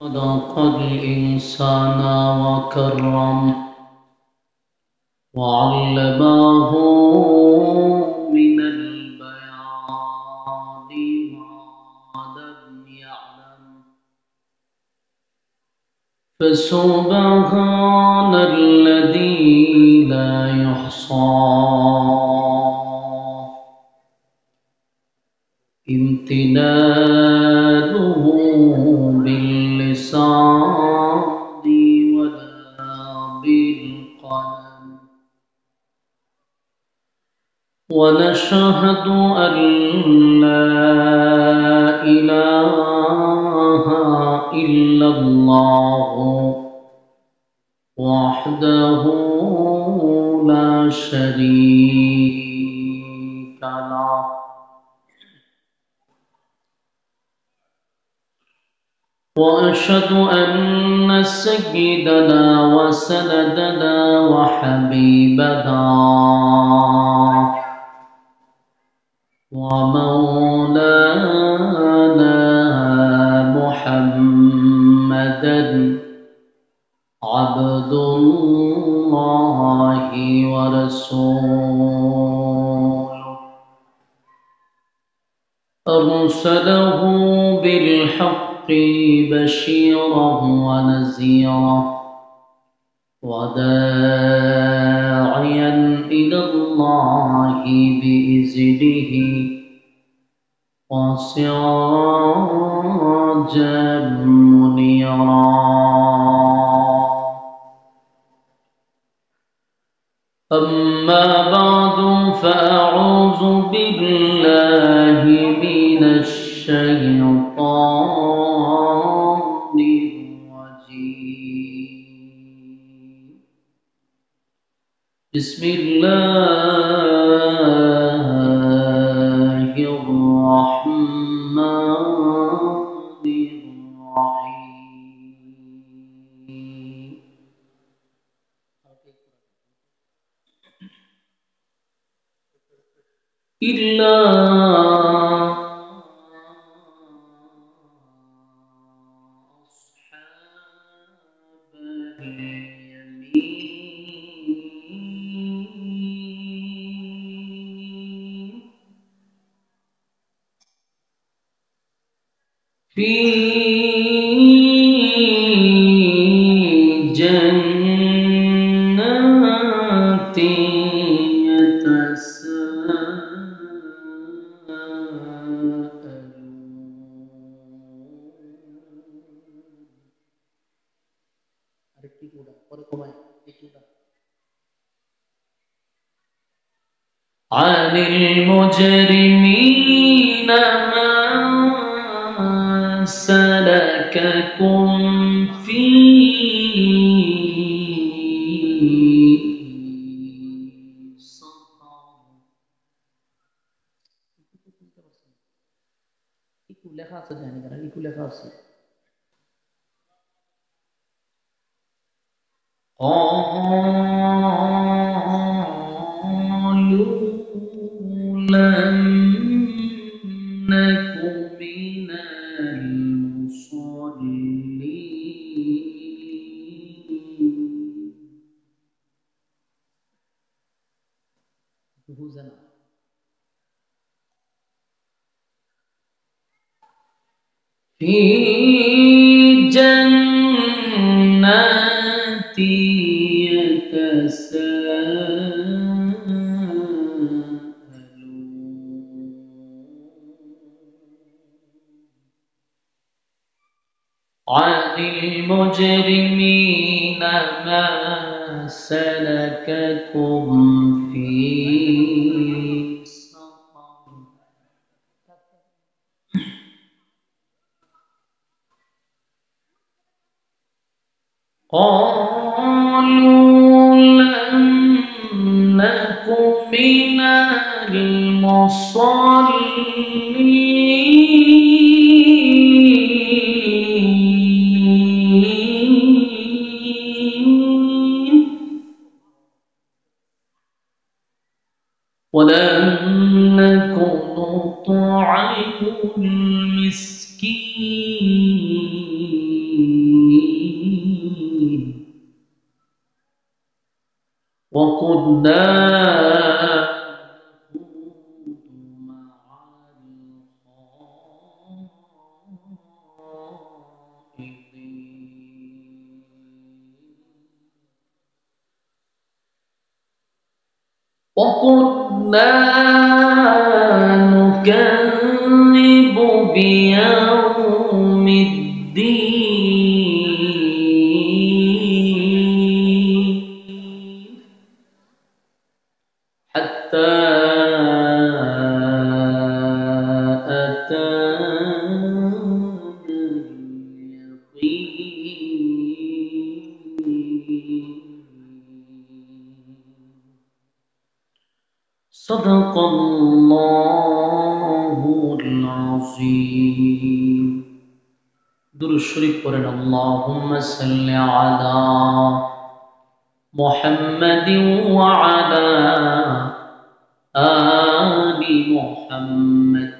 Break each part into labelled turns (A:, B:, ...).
A: خلق الإنسان وكرم وعلمه من البيان ما لم يعلم فسبحان الذي لا يحصى امتنانه باللسان ولا بالقلم ونشهد أن لا إله إلا الله وحده لا شريك له وأشهد أن سيدنا وسندنا وحبيبنا ومولانا محمدا عبد الله ورسوله أرسله بالحق بشيرا ونذيرا وداعيا إلى الله بإذنه وسراجا منيرا أما بعد فأعوذ بالله من الشيطان الرجيم بسم الله الرحمن الرحيم إلا أصحاب اليمين في جنات عن المجرمين ما سلككم في سقر লেখা আছে জানি না কি লেখা আছে لم نك من المصلين في جنات عن المجرمين ما سلككم في سقر قالوا لم نك من المصلين ولم نك نطعم المسكين وكنا وكنا نكذب بيوم الدين حتى أتانا اليقين صدق الله العظيم درود শরীফ পড়েন اللهم صل على محمد وعلى آل محمد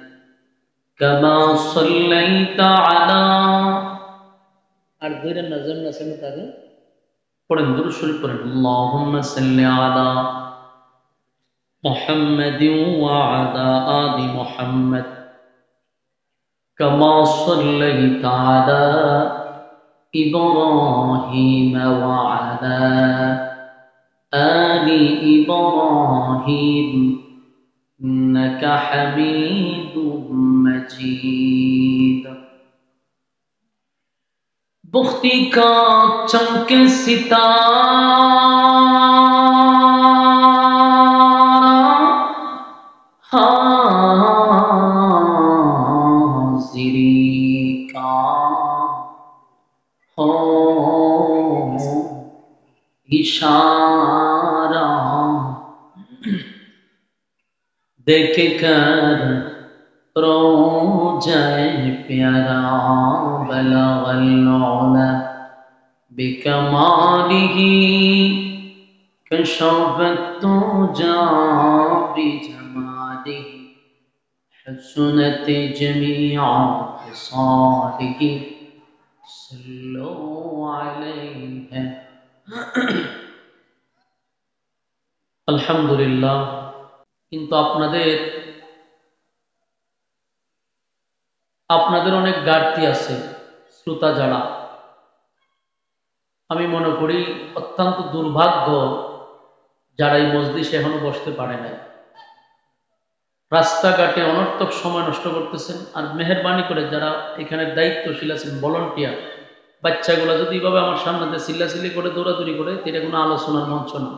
A: كما صليت على আর ধরে নজম নাসেন তাকে পড়েন দুরূদ শরীফ পড়েন اللهم صل على محمد وعلى آل محمد كما صليت على إبراهيم وعلى آل إبراهيم إنك حميد مجيد بختی کا چمک ستارہ حاضری کا ہو اشارہ دیکھ کر رو جائے پیارا بلغ العلا بکمالہ کشف الدجى بجمالہ حسنت جميع خصاله صلوا عليه আলহামদুলিল্লাহ কিন্তু আপনাদের অনেক ঘাটতি আছে শ্রোতা যারা আমি মনে করি অত্যন্ত দুর্ভাগ্য যারা এই মজলিসে এখনো বসতে পারে নাই রাস্তাঘাটে অনর্থক সময় নষ্ট করতেছেন আর মেহেরবানি করে যারা এখানে দায়িত্বশীল আছেন ভলান্টিয়ার বাচ্চাগুলো যদি এইভাবে আমার সামনে চিল্লাচিল্লি করে দৌড়াদৌড়ি করে এটা কোনো আলোচনার মঞ্চ না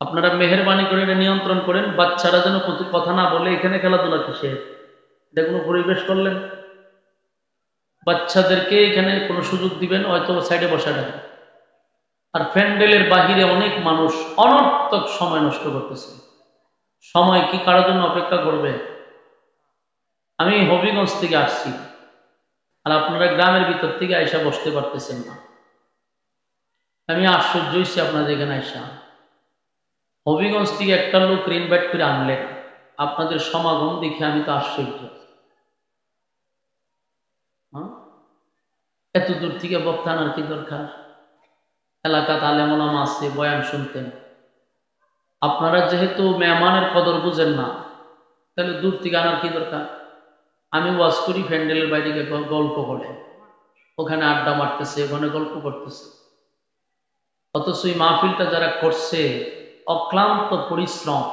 A: আপনারা মেহেরবানি করে এটা নিয়ন্ত্রণ করেন বাচ্চারা যেন কথা না বলে এখানে খেলাধুলা কিসে এটা কোনো পরিবেশ করলেন বাচ্চাদেরকে এখানে কোনো সুযোগ দিবেন হয়তো সাইডে বসাটা আর প্যান্ডেলের বাহিরে অনেক মানুষ অনর্থক সময় নষ্ট করতেছে সময় কি কারোর জন্য অপেক্ষা করবে আমি হবিগঞ্জ থেকে আসছি আর আপনারা গ্রামের ভিতর থেকে আইসা বসতে পারতেছেন না আমি আশ্চর্য হয়েছি আপনাদের এখানে আইসা হবিগঞ্জ থেকে একটা লোক ইনভাইট করে আনলেন আপনাদের সমাগম দেখে আমি তো আশ্চর্য এত দূর থেকে বক্তা আনার কি দরকার এলাকাতে আলেম ওলামা আছে বয়ান শুনতেন আপনারা যেহেতু মেহমানের কদর বুঝেন না তাহলে দূর থেকে আনার কি দরকার আমি ওয়াজ করি প্যান্ডেলের বাইরে গল্প করে ওখানে আড্ডা মারতেছে ওখানে গল্প করতেছে অথচ এই মাহফিলটা যারা করছে অক্লান্ত পরিশ্রম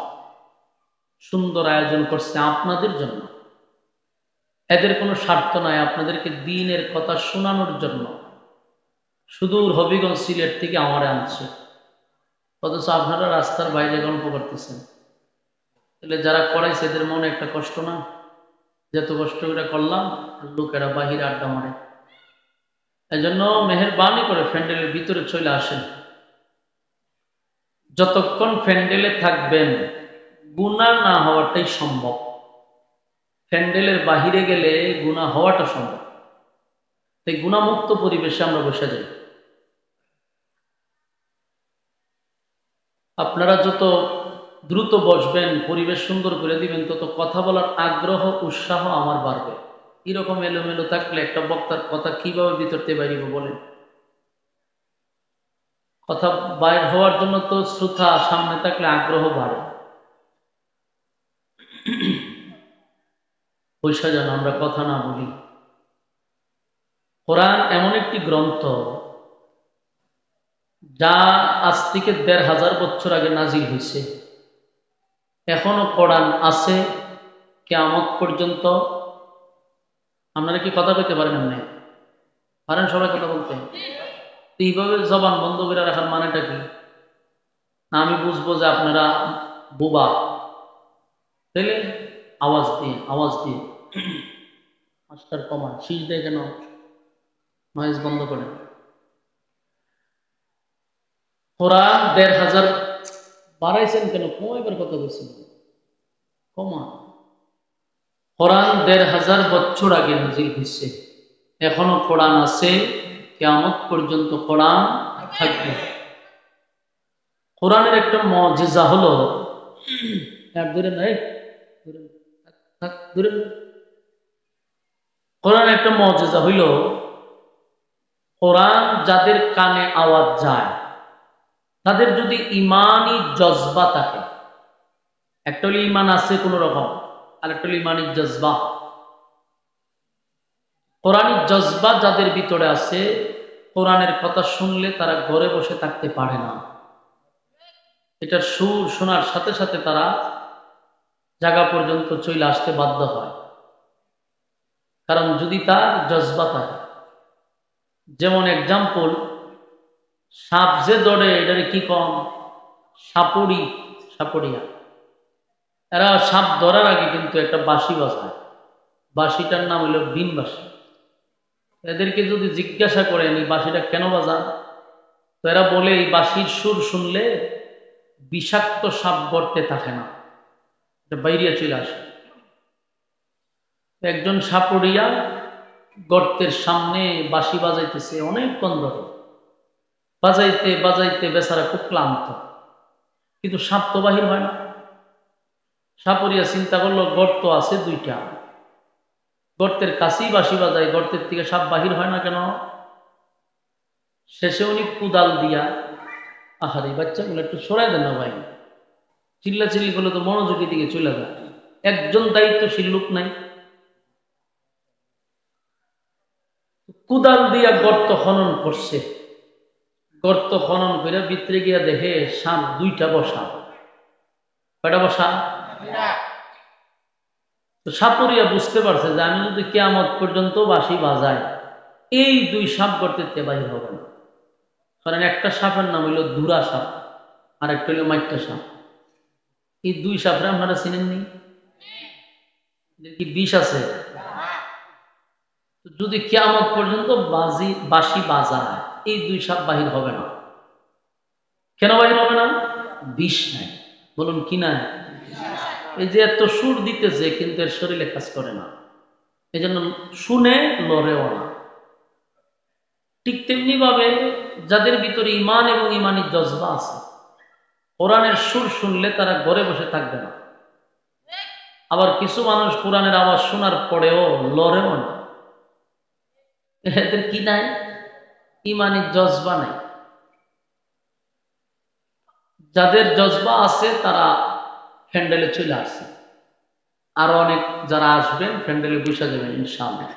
A: সুন্দর আয়োজন করছে আপনাদের জন্য এদের কোনো স্বার্থ নাই আপনাদেরকে দ্বীনের কথা শোনানোর জন্য সুদূর হবিগঞ্জ সিলেট থেকে আমারে আনছে অথচ আপনারা রাস্তার বাইরে গল্প করতেছেন তাহলে যারা করাইছে এদের মনে একটা কষ্ট না যত কষ্ট করে করলাম লোকেরা বাহিরে আড্ডা মারে এজন্য মেহেরবানি করে প্যান্ডেলের ভিতরে চলে আসেন যতক্ষণ প্যান্ডেলে থাকবেন গুনাহ না হওয়াটাই সম্ভব প্যান্ডেলের বাহিরে গেলে গুনাহ হওয়াটা সম্ভব তাই গুনাহমুক্ত পরিবেশে আমরা বসে যাই আপনারা যত দ্রুত বসবেন পরিবেশ সুন্দর করে দিবেন তত কথা বলার আগ্রহ উৎসাহ আমার বাড়বে এরকম এলোমেলো থাকলে একটা বক্তার কথা কিভাবে ভিতরতে বাইরিব বলেন কথা বাইর হওয়ার জন্য তো শ্রোতা সামনে থাকলে আগ্রহ বাড়ে। পয়সা যেন আমরা কথা না বলি। কোরআন এমন একটি গ্রন্থ যা আজ থেকে ১৫০০ বছর আগে নাজিল হয়েছে, এখনো কোরআন আছে কিয়ামত পর্যন্ত। আপনারা কি কথা বলতে পারেন? না পারেন সবাই কথা বলতে? এইভাবে জবান বন্ধ করে রাখার মানেটা কি? না আমি বুঝবো যে আপনারা বোবা, তাইলে আওয়াজ দিয়ে মাস্টার কমান শীষ দেয় কেন, নয়েজ বন্ধ করেন। কোরআন ১৫০০ বাড়াইছেন কেন? কয়বার কথা বলছেন, কমা। কোরআন ১৫০০ বছর আগে নাজিল হয়েছে, এখনো কোরআন আছে, কিয়ামত পর্যন্ত কোরআন থাকবে। কোরআনের একটা মুজিজা হলো, কোরআনের একটা মুজিজা হইল, কোরআন যাদের কানে আওয়াজ যায় তাদের যদি ইমানি জজবা থাকে, একটা হলো ইমান আছে কোন রকম, আর একটা হলো ইমানি জজবা। কোরআনি জজবা যাদের ভিতরে আছে, কোরআনের কথা শুনলে তারা ঘরে বসে থাকতে পারে না। এটার সুর শোনার সাথে সাথে তারা জায়গা পর্যন্ত চলে আসতে বাধ্য হয়, কারণ যদি তার জজবা থাকে। যেমন এক্সাম্পল, সাপ যে দৌড়ে এটারে কি কম? সাপড়িয়া। এরা সাপ ধরার আগে কিন্তু একটা বাঁশি বাজায়, বাঁশিটার নাম হইল বিন বাঁশি। এদেরকে যদি জিজ্ঞাসা করেন এই বাঁশিটা কেন বাজান, তো এরা বলে এই বাঁশির সুর শুনলে বিষাক্ত সাপ গর্তে থাকে না, এটা বাইরিয়া চলে আসে। একজন সাপড়িয়া গর্তের সামনে বাঁশি বাজাইতেছে অনেকক্ষণ ধরে, বাজাইতে বাজাইতে বেচারা খুব ক্লান্ত, কিন্তু সাপ তো বাহির হয় না। সাপড়িয়া চিন্তা করলো গর্ত আছে ২টা, গর্তের কাছেই বাঁশি বাজায়, গর্তের থেকে সাপ বাহির হয় না কেন? শেষে উনি কুদাল দিয়া, আহারে বাচ্চাগুলো একটু সরাই দেন না ভাই, চিল্লাচিল্লি করলে তো মনোযোগী দিকে চলে যায়, একজন দায়িত্বশীল লোক নাই। কুদাল দিয়া গর্ত খনন করছে, গর্ত খনন করে ভিতরে গিয়া দেখে সাপ ২টা বসা। কয়টা বসা? তো সাপুরিয়া বুঝতে পারছে যে আমি যদি কিয়ামত পর্যন্ত বাঁশি বাজাই, এই ২ সাপ গর্তের বাহির হবে না। কারণ একটা সাপের নাম হইল দুরা সাপ, আর একটা হইল মাইটা সাপ। এই ২ সাপরে আপনারা চিনেননি? কি বিষ আছে? যদি কিয়ামত পর্যন্ত বাঁশি বাজায়, এই ২ সাপ বাহির হবে না। কেন বাহির হবে না? বিষ নাই। বলুন কি নাই? এই যে এত সুর দিতেছে কিন্তু এর শরীরে কাজ করে না, এই জন্য শুনে লড়েও না। ঠিক তেমনি ভাবে যাদের ভিতরে ইমান এবং ইমানি জজবা আছে, কোরআনের সুর শুনলে তারা ঘরে বসে থাকবে না। আবার কিছু মানুষ কোরআনের আওয়াজ শোনার পরেও লড়েও না, এদের কি নাই? ইমানি জজবা নাই। যাদের জজবা আছে তারা প্যান্ডেলে চলে আসছে, আরো অনেক যারা আসবেন প্যান্ডেলে বসে যাবেন ইনশাআল্লাহ।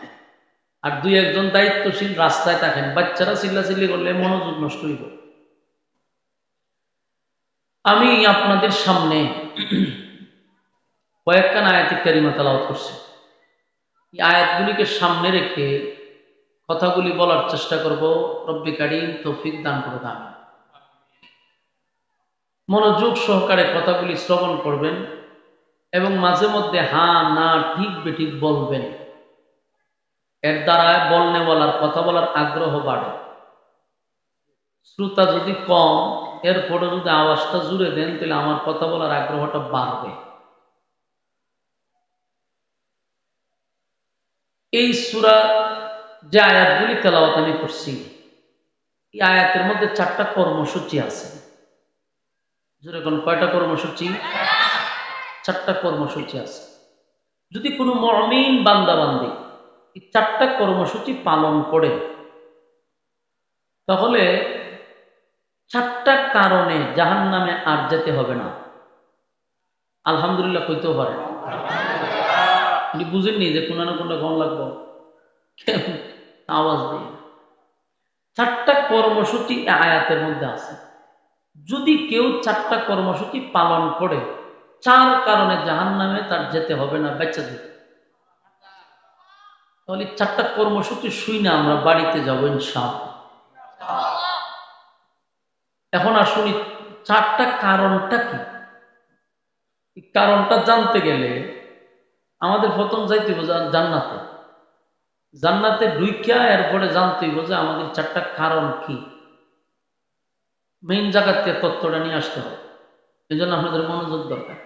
A: আর ২-১ জন দায়িত্বশীল রাস্তায় থাকেন, বাচ্চারা চিল্লাচিল্লি করলে মনোযোগ নষ্ট হইব। আমি আপনাদের সামনে কয়েকখান আয়াতে কারিমা তেলাওয়াত করছি। এই আয়াতগুলিকে সামনে রেখে কথাগুলি বলার চেষ্টা করব। রব্বি কারীম তৌফিক দান করুন, আমিন। মনোযোগ সহকারে কথাগুলি শ্রবণ করবেন এবং মাঝে মধ্যে হ্যাঁ না ঠিক বেঠিক বলবেন। এর দ্বারা বলনেওয়ালার কথা বলার আগ্রহ বাড়ে। শ্রোতা যদি কম, এরপরে যদি আওয়াজটা জুড়ে দেন তাহলে আমার কথা বলার আগ্রহটা বাড়বে। এই সূরা যে আয়াতগুলি তেলাওয়াত আমি করছি, এই আয়াতের মধ্যে 4টা কর্মসূচি আছে। যেরকম কয়টা কর্মসূচি? 4টা কর্মসূচি আছে। যদি কোনো মুমিন বান্দাবান্দি এই 4টা কর্মসূচি পালন করে, তাহলে 4টা কারণে জাহান্নামে আর যেতে হবে না। আলহামদুলিল্লাহ কইতেও পারে। আপনি বুঝেননি যে কোন না কোনটা গণ লাগবো, আওয়াজ দিয়ে। 4টা কর্মসূচি আয়াতের মধ্যে আছে। যদি কেউ 4টা কর্মসূচি পালন করে, 4 কারণে জাহান্নামে তার যেতে হবে না, বেঁচে যাবে। তাহলে 4টা কর্মসূচি শুই না আমরা বাড়িতে যাবো ইনশাআল্লাহ। এখন আসুন 4টা কারণটা কি। কারণটা জানতে গেলে আমাদের প্রথম যাইতে হবে জান্নাতে। জান্নাতে ঢুইকা এরপরে জানতে হবে যে আমাদের 4টা কারণ কি। মেইন জায়গার থেকে তত্ত্বটা নিয়ে আসতে হবে। এই জন্য আপনাদের মনোযোগ দরকার।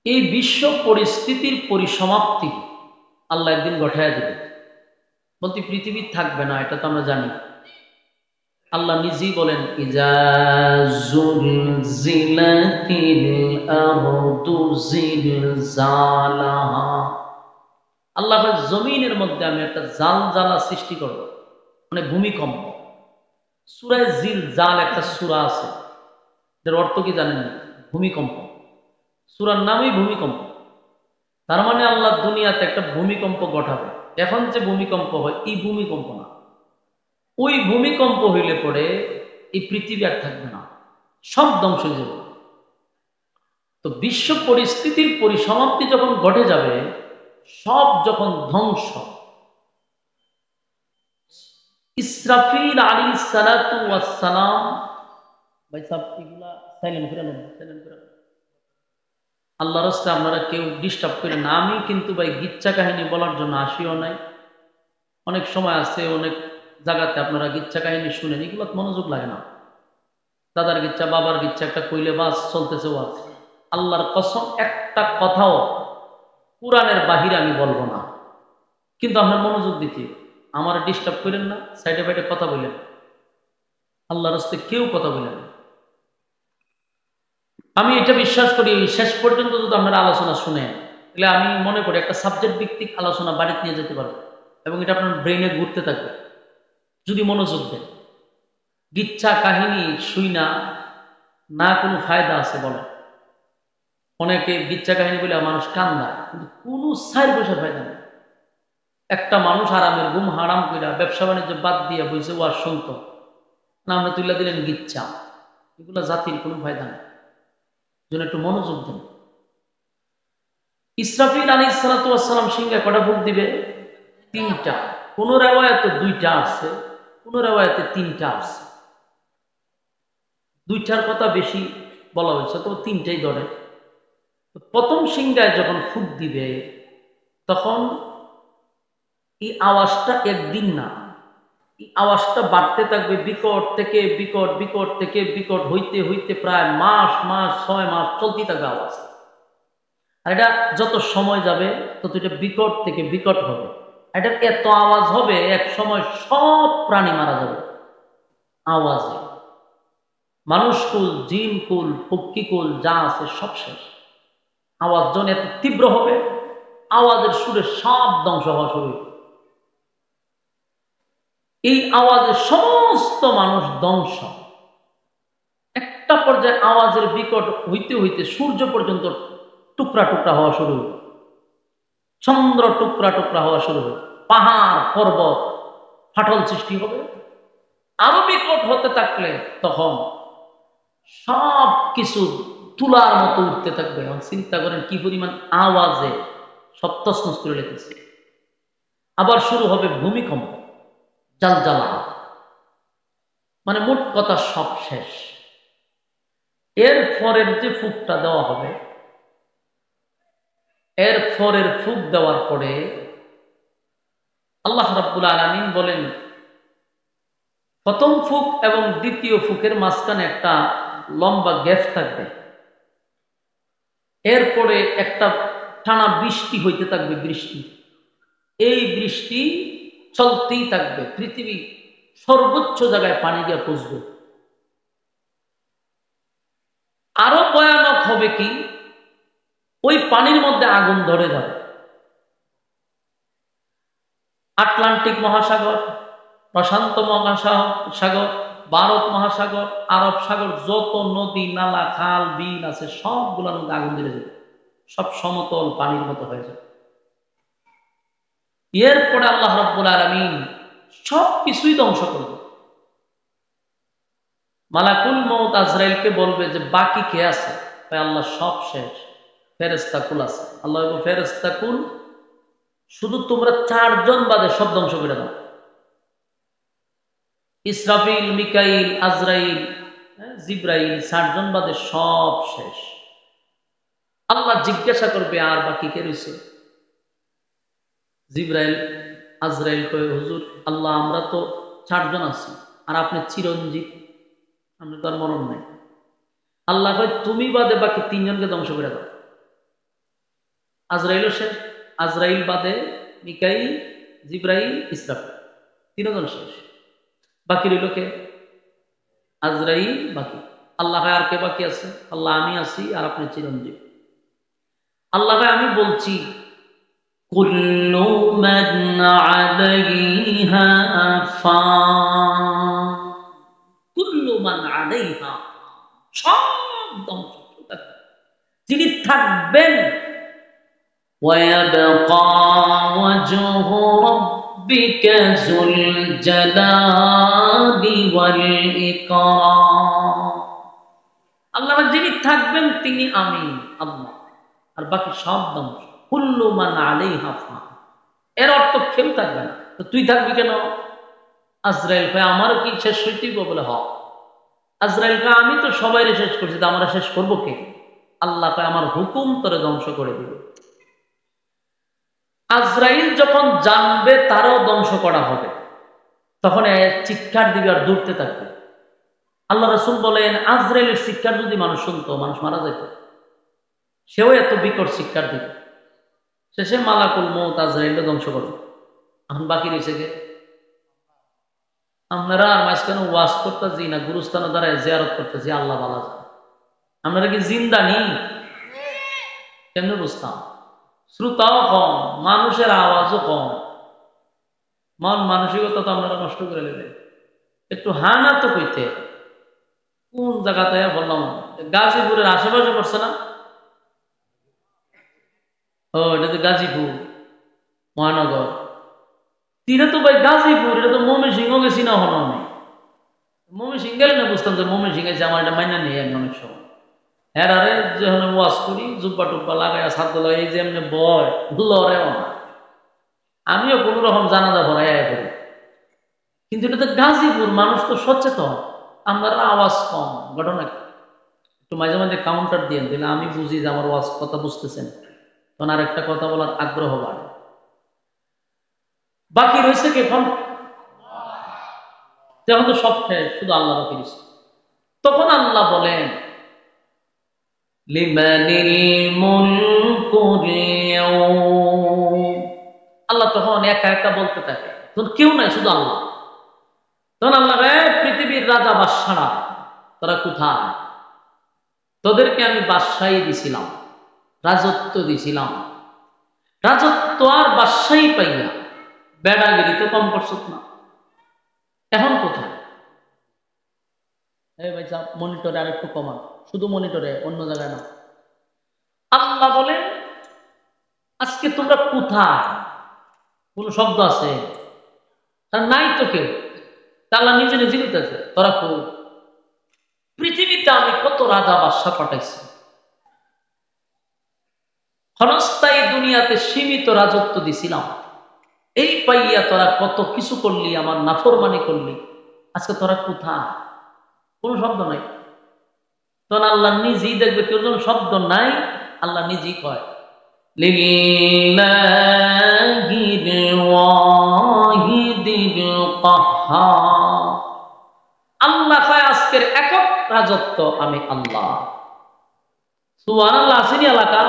A: এই বিশ্ব পরিস্থিতির পরিসমাপ্তি আল্লাহ একদিন ঘটাইয়া দেবে। বলতে পৃথিবী থাকবে না, এটা তো আমরা জানি। আল্লাহ নিজেই বলেন, ইজা জুলজিলাতিল আরদু জিলজালাহা। আল্লাহ জমিনের মধ্যে আমি একটা জালজালা সৃষ্টি করব, মানে ভূমিকম্প। সূরা জিলজাল একটা সূরা আছে, এর অর্থ কি জানেন? ভূমিকম্প। সূরার নামই ভূমিকম্প। তার মানে আল্লাহ দুনিয়াতে একটা ভূমিকম্প ঘটাবে। এখন যে ভূমিকম্প হয় এই ভূমিকম্প না, ওই ভূমিকম্প হইলে পরে এই পৃথিবী আর থাকবে না, সব ধ্বংস হয়ে যাবে। তো বিশ্ব পরিস্থিতির পরিসমাপ্তি যখন ঘটে যাবে, সব যখন ধ্বংস, ইসরাফিল আলাইহিস সালাতু ওয়াস সালাম, ভাই সাহেব এগুলা সাইলেন্ট করে নেন, সাইলেন্ট করে নেন। আল্লাহর রাস্তে আপনারা কেউ ডিস্টার্ব করেন না। আমি কিন্তু ভাই গিচ্ছা কাহিনী বলার জন্য আসিও নাই। অনেক সময় আছে, অনেক জায়গাতে আপনারা গিচ্ছা কাহিনী শুনেন, এগুলো মনোযোগ লাগে না। দাদার গিচ্ছা, বাবার গিচ্ছা একটা কইলে বাস চলতেছে ওয়াজ। আল্লাহর কসম একটা কথাও কুরআনের বাহিরে আমি বলবো না, কিন্তু আপনার মনোযোগ দিতে। আমার ডিস্টার্ব করেন না, সাইডে বাইডে কথা বললেন, আল্লাহর রাস্তে কেউ কথা বললেন। আমি এটা বিশ্বাস করি শেষ পর্যন্ত যদি আপনারা আলোচনা শুনেন, তাহলে আমি মনে করি একটা সাবজেক্ট ভিত্তিক আলোচনা বাড়িতে নিয়ে যেতে পারবো, এবং এটা আপনার ব্রেইনে ঘুরতে থাকবে যদি মনোযোগ দেন। গিচ্ছা কাহিনী শুই না, না কোনো ফায়দা আছে বলে? অনেকে গিচ্ছা কাহিনী বলে মানুষ কান্দায়, কিন্তু কোনো সাইড বসে ফায়দা নেই। একটা মানুষ আরামের ঘুম হারাম কইরা ব্যবসা বাণিজ্য বাদ দিয়ে বসে ওয়াজ শুনত, নামে তুলে দিলেন গিচ্ছা। এগুলো জাতির কোনো ফায়দা নেই, জন্য একটু মনোযোগ দেন। ইসরাফিল আলাইহিস সালাতু ওয়াস সালাম সিংহে কটা ফুঁক দিবে? 3টা। কোন রিওয়ায়াতে 2টা আছে, কোন রিওয়ায়াতে 3টা আছে। 2টার কথা বেশি বলা হয়েছে, তো 3টাই ধরে। প্রথম সিংহায় যখন ফুঁক দিবে, তখন এই আওয়াজটা একদিন না, এই আওয়াজটা বাড়তে থাকবে, বিকট থেকে বিকট, বিকট থেকে বিকট হইতে হইতে প্রায় মাস মাস 6 মাস চলতে থাকবে আওয়াজ। আর এটা যত সময় যাবে তত এটা বিকট থেকে বিকট হবে। এটার এত আওয়াজ হবে, এক সময় সব প্রাণী মারা যাবে আওয়াজে। মানুষকুল, জিনকুল, পক্ষীকুল যা আছে সব শেষ। আওয়াজ যখন এত তীব্র হবে, আওয়াজের সুরে সব ধ্বংস হওয়া শুরু হবে। এই আওয়াজে সমস্ত মানুষ ধ্বংস। একটা পর্যায়ে আওয়াজের বিকট হইতে হইতে সূর্য পর্যন্ত টুকরা টুকরা হওয়া শুরু হবে, চন্দ্র টুকরা টুকরা হওয়া শুরু হবে, পাহাড় পর্বত ফাটল সৃষ্টি হবে। আরো বিকট হতে থাকলে তখন সব কিছু তুলার মতো উঠতে থাকবে। এবং চিন্তা করেন কি পরিমাণ আওয়াজে সব তছনছ করে লেগেছে। আবার শুরু হবে ভূমিকম্প, জালজালা, মানে মোট কথা সব শেষ। এর পরের যে ফুঁকটা দেওয়া হবে, এর পরের ফুঁক দেওয়ার পরে আল্লাহ রাব্বুল আলামিন বলেন, প্রথম ফুঁক এবং দ্বিতীয় ফুঁকের মাঝখানে একটা লম্বা গ্যাপ থাকবে। এরপরে একটা টানা বৃষ্টি হইতে থাকবে, বৃষ্টি। এই বৃষ্টি চলতেই থাকবে, পৃথিবী সর্বোচ্চ জায়গায় পানি দিয়ে পৌঁছবে। আরো ভয়ানক হবে কি, ওই পানির মধ্যে আগুন ধরে যাবে। আটলান্টিক মহাসাগর, প্রশান্ত মহাসাগর, ভারত মহাসাগর, আরব সাগর, যত নদী নালা খাল বিল আছে সবগুলোর মধ্যে আগুন দিলে যাবে, সব সমতল পানির মতো হয়ে যাবে। এরপরে আল্লাহ রাব্বুল আলামিন সবকিছুই ধ্বংস করবে। মালাকুল মউত আজরাইলকে বলবে যে বাকি কে আছে? আল্লাহ সব শেষ, ফেরেশতা কুল আছে। আল্লাহ বলবে ফেরেশতা কুল শুধু তোমরা 4 জন বাদে সব ধ্বংস করে দাও। ইসরাফিল, মিকাইল, আজরাইল, জিব্রাইল 4 জন বাদে সব শেষ। আল্লাহ জিজ্ঞাসা করবে আর বাকি কে রয়েছে? জিব্রাইল আজরাইল কয়ে হুজুর আল্লাহ আমরা তো 4 জন আছি, আর আপনি চিরঞ্জীব, আপনি তো আর মরণ নাই। আল্লাহ কয় তুমি বাদে বাকি 3 জনকে ধ্বংস করে দাও। আজরাইলও শেষ, আজরাইল বাদে মিকাইল, জিব্রাইল, ইসরাফিল 3 জন শেষ। বাকি রইল কে? আজরাইল বাকি। আল্লাহ আর কে বাকি আছে? আল্লাহ আমি আছি আর আপনি চিরঞ্জীব। আল্লাহ আমি বলছি কুল্লু মান আলাইহা ফান, কুল্লু মান আলাইহা, সব ধ্বংস, যিনি থাকবেন ওয়ায়াবকা ওয়াজহু রাব্বিকা যুল জালালি ওয়াল ইকরাম। আল্লাহ যিনি থাকবেন তিনি আমি আল্লাহ, আর বাকি সব ধ্বংস। কুল্লু মান আলাইহা ফান, এর অর্থ কেউ থাকবে না। তো তুই থাকবি কেন? আজরাইল ভাই আমার কি শেষ হইতেই বলে হ। আজরাইল ভাই আমি তো সবাই শেষ করছি, তো আমরা শেষ করবো কে? আল্লাহ ভাই আমার হুকুম তোরে ধ্বংস করে দিবে। আজরাইল যখন জানবে তারও ধ্বংস করা হবে, তখন চিৎকার দিবে আর দৌড়তে থাকবে। আল্লাহ রাসূল বলেন আজরাইলের চিৎকার যদি মানুষ শুনতো, মানুষ মারা যেত। সেও এত বিকট চিৎকার দিবে। শেষে মালাকুল মউত আজরাইলকে ধ্বংস করবে। এখন বাকি রয়েছে কে? আপনারা আর মাঝখানে ওয়াজ করতেছি না, গুরুস্থানে দ্বারায় জিয়ারত করতেছি, আল্লাহ বালা জানে। আপনারা কি জিন্দা নি? কেমনে বুঝতাম? শ্রোতাও কম, মানুষের আওয়াজও কম, মন মানসিকতা তো আপনারা নষ্ট করে নেবেন। একটু হানা তো কইতে। কোন জায়গাতে বললাম? গাজীপুরের আশেপাশে পড়ছে না? ও এটা তো গাজীপুর মহানগর। এটা তো ভাই গাজীপুর, এটা তো ময়মনসিংহ গেছি না হলো নেই। ময়মনসিংহ গেলে না বুঝতাম যে ময়মনসিংহ যে আমার এটা মাইনা নেই। আমি অনেক সময় হ্যাঁ আরে যখন ওয়াজ করি জুব্বা টুব্বা লাগাই ছাত্র লাগাই, এই যে এমনি বয় লড়েও না। আমিও কোন রকম জানাজা ভরাই করি, কিন্তু এটা তো গাজীপুর, মানুষ তো সচেতন। আমরা আওয়াজ কম, ঘটনা একটু মাঝে মাঝে কাউন্টার দিয়ে দিলে আমি বুঝি যে আমার ওয়াজ কথা বুঝতেছেন, তখন আর একটা কথা বলার আগ্রহ বাড়ে। বাকি রয়েছে কি এখন? যখন তো সব শেষ, শুধু আল্লাহ বাকি রয়েছে। তখন আল্লাহ বলেন লিমানিল মুলকুল ইয়াউম, আল্লাহ তখন একা একা বলতে থাকে, তখন কেউ নাই, শুধু আল্লাহ। তখন আল্লাহ পৃথিবীর রাজা বাদশারা তারা কোথায়? তোদেরকে আমি বাদশাহী দিছিলাম, রাজত্ব দিছিলাম, রাজত্ব আর বাদশাহী পাইয়া বেড়াগিরি তো কম করছত না। এখন কোথায়? এই ভাই সাহেব মনিটরে আর একটু কমান, শুধু মনিটরে, অন্য জায়গায় না। আল্লাহ বলেন আজকে তোমরা কোথায়? কোন শব্দ আছে? তার নাই তো কেউ। আল্লাহ নিজে নিজে বলতেছে তোরা কো। পৃথিবীতে আমি কত রাজা বাদশা পাঠাইছি, ক্ষণস্থায়ী দুনিয়াতে সীমিত রাজত্ব দিছিলাম, এই পাইয়া তোরা কত কিছু করলি, আমার নাফরমানি করলি। আজকে তোরা কোথায়? কোন শব্দ নাই। তখন আল্লাহ নিজেই দেখবে কেউ যখন শব্দ নাই, আল্লাহ নিজেই কয় লিল্লাহিল ওয়াহিদিল কাহ্হার, আল্লাহ কয় আজকের একক রাজত্ব আমি আল্লাহ। সুবহানাল্লাহ। আসেনি এলাকা?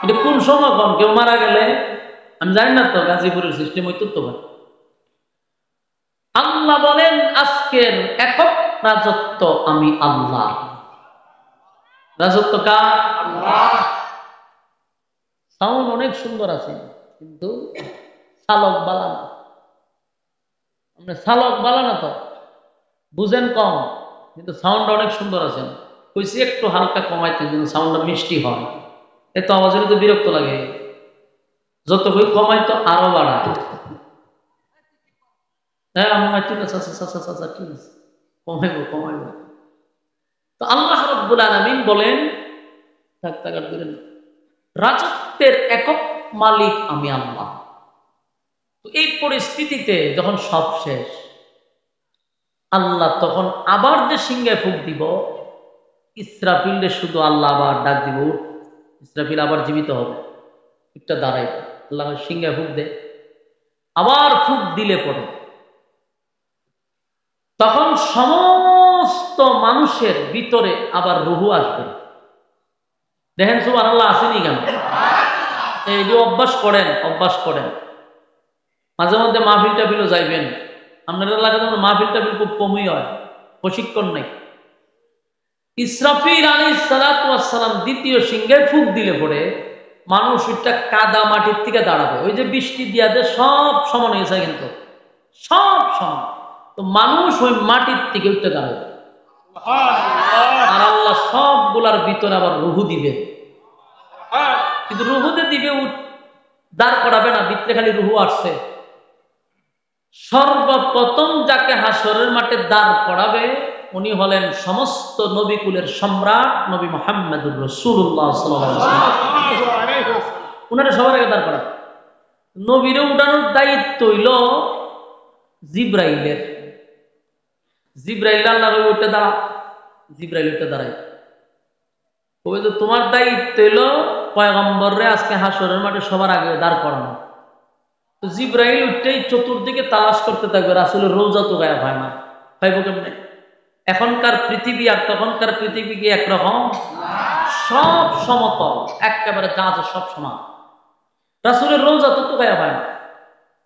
A: এটা কোন সময় কোন কেউ মারা গেলে আমি জানি না তো, গাজীপুরের সিস্টেম হইতো তো। আল্লাহ বলেন আজকের একক রাজত্ব আমি আল্লাহ। রাজত্ব কার? আল্লাহ। সাউন্ড অনেক সুন্দর আছে, কিন্তু চালক বালা না। আমরা চালক বালা না তো। বুঝেন কম, কিন্তু সাউন্ড অনেক সুন্দর আছেন। কইছি একটু হালকা কমাইতে, কিন্তু সাউন্ডটা মিষ্টি হয়। এত আওয়াজের তো বিরক্ত লাগে, যত বই কমাই তো আরো বাড়ায়। হ্যাঁ আমার ঠিক আছে, আচ্ছা আচ্ছা আচ্ছা আচ্ছা, ঠিক আছে, কমাইবো কমাইবো। তো আল্লাহ রাব্বুল আলামিন বলেন, থাক থাক আর দিলেন, রাজত্বের একক মালিক আমি আল্লাহ। তো এই পরিস্থিতিতে যখন সব শেষ, আল্লাহ তখন আবার যে সিংহায় ফুঁক দিব, ইসরাফিলে শুধু আল্লাহ আবার ডাক দিব, উঠ। ইসরাফিল আবার জীবিত হবে, একটা দাঁড়াই, আল্লাহ সিংহায় ফুঁক দে, আবার ফুঁক দিলে পড়ে তখন সমস্ত মানুষের ভিতরে আবার রুহু আসবে। দেখেন সুবহানাল্লাহ, আসেনি কেন? এই যে অভ্যাস করেন, অভ্যাস করেন, মাঝে মধ্যে মাহফিল টাফিলও যাইবেন। আপনার এলাকাতে মাহফিল টাফিল খুব কমই হয়, প্রশিক্ষণ নেই। ইসরাফিল আলাইহিস সালাতু ওয়াস সালাম দ্বিতীয় সিংহে ফুঁক দিলে পড়ে মানুষ একটা কাদা মাটির থেকে দাঁড়াবে। ওই যে বৃষ্টি দিয়া যে সব সমান হয়েছে, কিন্তু সব সমান, তো মানুষ ওই মাটির থেকে উঠতে দাঁড়াবে। আর আল্লাহ সবগুলার ভিতরে আবার রুহু দিবে, কিন্তু রুহুতে দিবে, দাঁড় করাবে না, ভিতরে খালি রুহু আসছে। সর্বপ্রথম যাকে হাসরের মাঠে দাঁড় করাবে উনি হলেন সমস্ত নবীকুলের সম্রাট নবী মুহাম্মদুর রাসূলুল্লাহ সাল্লাল্লাহু আলাইহি ওয়াসাল্লাম। উনারা সবার আগে দাঁড় করাবে। নবীরে উঠানোর দায়িত্ব হইল জিব্রাইলের। জিব্রাইল আল্লাহর উঠে দাঁড়া, জিব্রাইল উঠে দাঁড়ায়, ওই যে তোমার দায়িত্ব হইল পয়গম্বররে আজকে হাসরের মাঠে সবার আগে দাঁড় করানো। তো জিব্রাইল উঠতেই চতুর্দিকে তালাশ করতে থাকবে, রাসূলের রওজা তো গায়েব হয় না, পাইব কেমনে? এখনকার পৃথিবী আর তখনকার পৃথিবী কি একরকম? সব সমতল, একেবারে যা আছে সব সমান। রাসূলের রওজা তো গায়েব হয় না।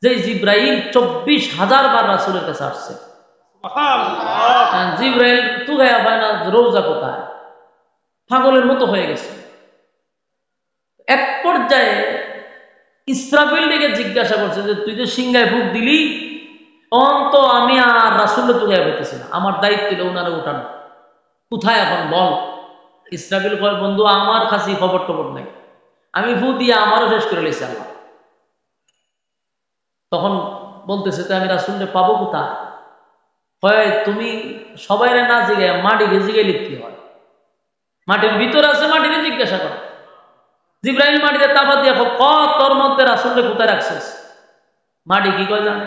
A: যে জিব্রাইল 24,000 বার রাসূলের কাছে আসছে, জিব্রাইল তো গায়েব হয় না, রওজা কোথায়? পাগলের মতো হয়ে গেছে। এক পর্যায়ে ইসরাফিল দিকে জিজ্ঞাসা করছে যে তুই যে সিংহায় ফুঁক দিলি, অন্ত আমি আর রাসূলকে তো গায়েব হইতেছি না, আমার দায়িত্ব ছিল ওনারে উঠানো, কোথায় এখন বল? ইসরাফিল কয়, বন্ধু আমার কাছে খবর টবর নাই, আমি ফু দিয়ে আমারও শেষ করে লেছি আল্লাহ। তখন বলতেছে তো আমি রাসূলকে পাবো কোথায়? হয় তুমি সবাই না জিগায় মাটিকে জিগাইলে কি হয়? মাটির ভিতরে আছে, মাটিকে জিজ্ঞাসা করো। জিব্রাইল মাটিতে তাবা দিয়ে তোর মধ্যে রাসূলকে কোথায় রাখছিস? মাটি কি কয় জানে?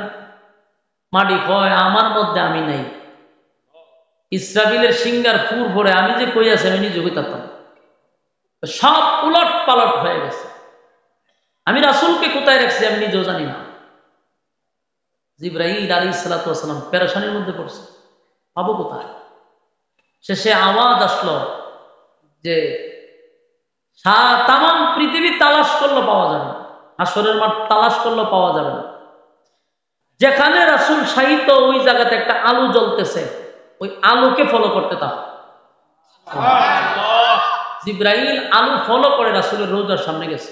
A: মাটি কয় আমার মধ্যে আমি নাই। ইসরাফিলের সিংহার ফুর ভরে আমি যে কই আছে আমি নিজে কইতাম, সব উলট পালট হয়ে গেছে। আমি রাসূলকে কোথায় রাখছি আমি নিজেও জানি না। জিব্রাইল আলাইহিস সালাতু ওয়াস সালাম পেরেশানির মধ্যে পড়ছে, পাবো কোথায়? শেষে আওয়াজ আসলো যে তামাম পৃথিবী তালাশ করলে পাওয়া যাবে না, হাসরের মাঠ তালাশ করলে পাওয়া যাবে না। যেখানে রাসূল শায়িত ওই জায়গাতে একটা আলো জ্বলতেছে, ওই আলোকে ফলো করতে থাক। জিব্রাইল আলো ফলো করে রাসূলের রওজার সামনে গেছে।